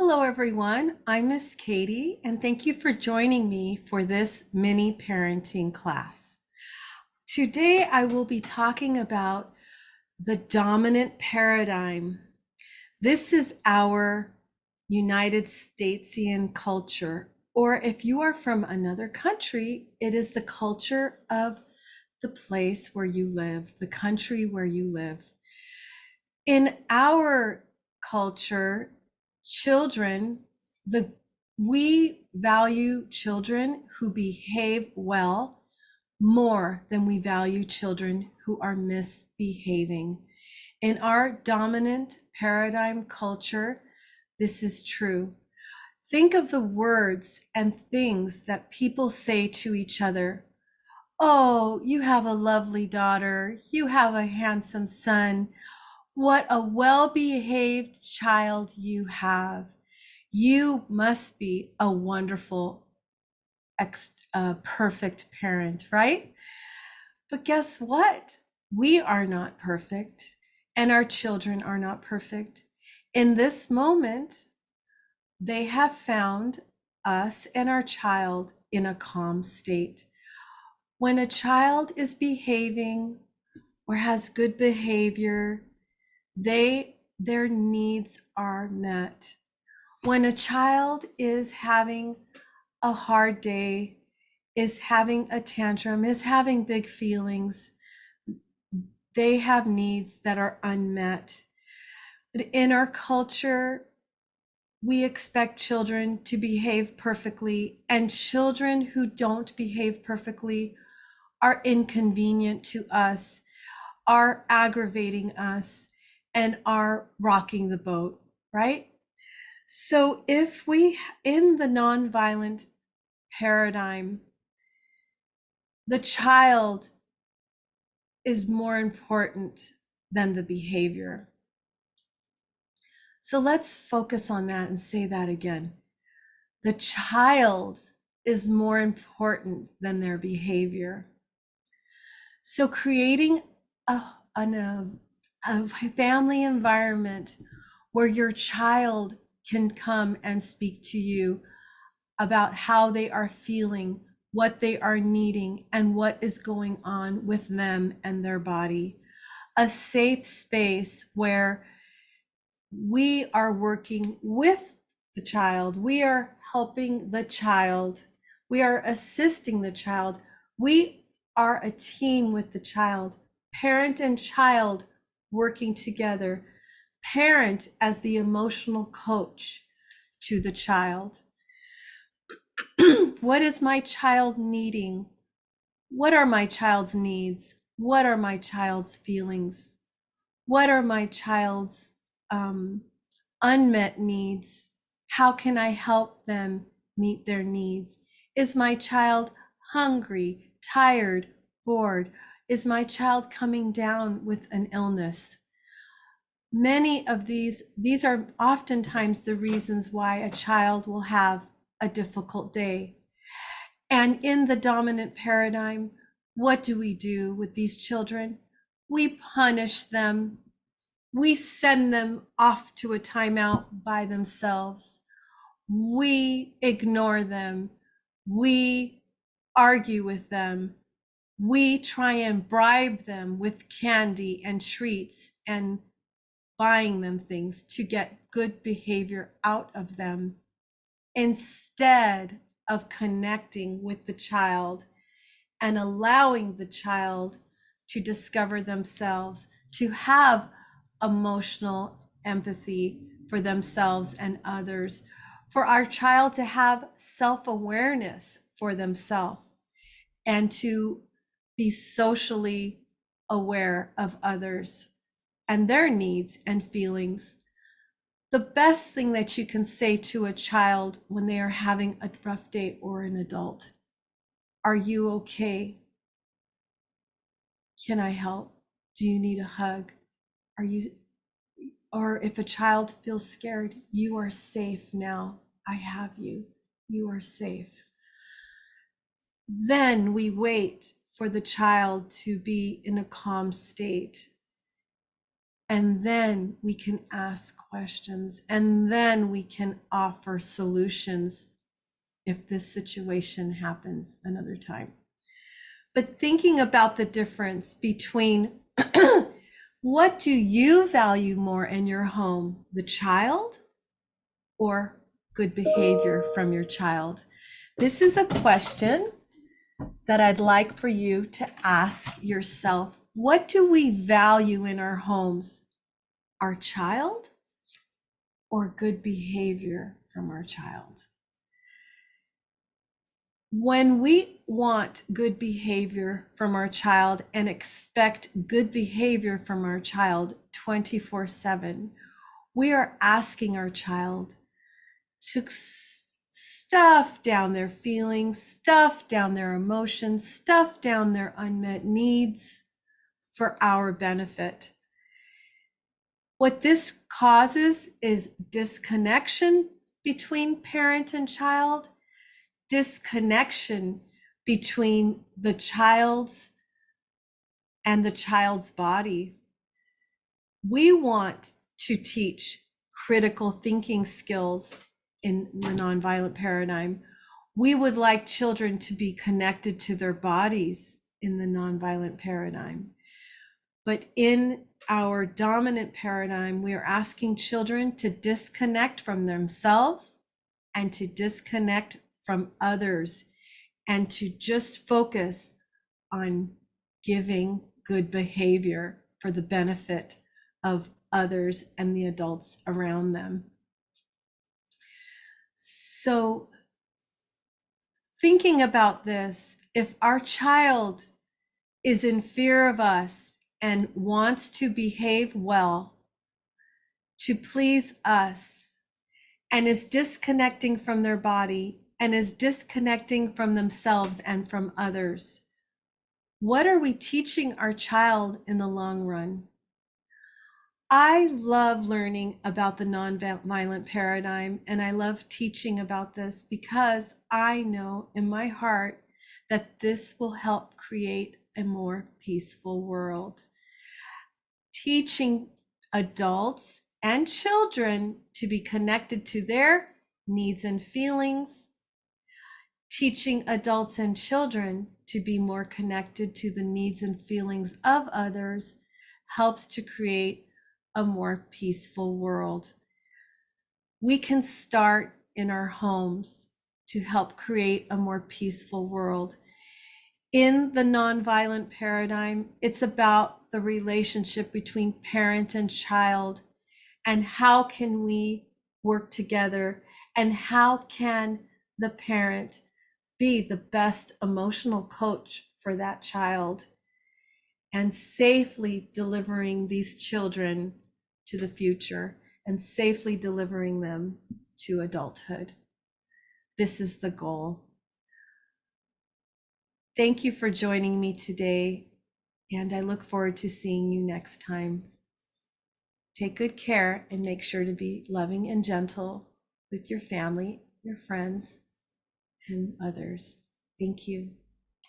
Hello, everyone. I'm Miss Katie, and thank you for joining me for this mini parenting class. Today, I will be talking about the dominant paradigm. This is our United Statesian culture, or if you are from another country, it is the culture of the place where you live, the country where you live. In our culture, children, we value children who behave well more than we value children who are misbehaving. In our dominant paradigm culture, this is true. Think of the words and things that people say to each other. Oh, you have a lovely daughter. You have a handsome son. What a well-behaved child you have. You must be a wonderful, perfect parent, right? But guess what? We are not perfect, and our children are not perfect. In this moment, they have found us and our child in a calm state. When a child is behaving or has good behavior, their needs are met. When a child is having a hard day, is having a tantrum, is having big feelings, they have needs that are unmet. But in our culture, we expect children to behave perfectly, and children who don't behave perfectly are inconvenient to us, are aggravating us, and are rocking the boat, right? So if we, in the nonviolent paradigm, the child is more important than the behavior. So let's focus on that and say that again. The child is more important than their behavior. So creating a family environment where your child can come and speak to you about how they are feeling, what they are needing, and what is going on with them and their body. A safe space where we are working with the child, we are helping the child, we are assisting the child, we are a team with the child, parent and child working together, parent as the emotional coach to the child. What is my child needing? What are my child's needs? What are my child's feelings? What are my child's unmet needs? How can I help them meet their needs? Is my child hungry, tired, bored? Is my child coming down with an illness? Many of these are oftentimes the reasons why a child will have a difficult day. And in the dominant paradigm, what do we do with these children? We punish them. We send them off to a timeout by themselves. We ignore them. We argue with them. We try and bribe them with candy and treats and buying them things to get good behavior out of them, instead of connecting with the child and allowing the child to discover themselves, to have emotional empathy for themselves and others, for our child to have self-awareness for themselves and to be socially aware of others and their needs and feelings. The best thing that you can say to a child when they are having a rough day, or an adult, are you okay? Can I help? Do you need a hug? Or if a child feels scared, you are safe now. I have you. You are safe. Then we wait for the child to be in a calm state. And then we can ask questions, and then we can offer solutions if this situation happens another time. But thinking about the difference between what do you value more in your home, the child or good behavior from your child? This is a question that I'd like for you to ask yourself. What do we value in our homes? Our child or good behavior from our child? When we want good behavior from our child and expect good behavior from our child 24/7, we are asking our child to stuff down their feelings, stuff down their emotions, stuff down their unmet needs for our benefit. What this causes is disconnection between parent and child, disconnection between the child's and the child's body. We want to teach critical thinking skills in the nonviolent paradigm. We would like children to be connected to their bodies in the nonviolent paradigm. But in our dominant paradigm, we are asking children to disconnect from themselves and to disconnect from others and to just focus on giving good behavior for the benefit of others and the adults around them. So thinking about this, if our child is in fear of us and wants to behave well, to please us, and is disconnecting from their body and is disconnecting from themselves and from others, what are we teaching our child in the long run? I love learning about the nonviolent paradigm, and I love teaching about this because I know in my heart that this will help create a more peaceful world. Teaching adults and children to be connected to their needs and feelings, teaching adults and children to be more connected to the needs and feelings of others helps to create a more peaceful world. We can start in our homes to help create a more peaceful world. In the nonviolent paradigm, it's about the relationship between parent and child, and how can we work together, and how can the parent be the best emotional coach for that child and safely delivering these children to the future and safely delivering them to adulthood. This is the goal. Thank you for joining me today, and I look forward to seeing you next time. Take good care and make sure to be loving and gentle with your family, your friends, and others. Thank you.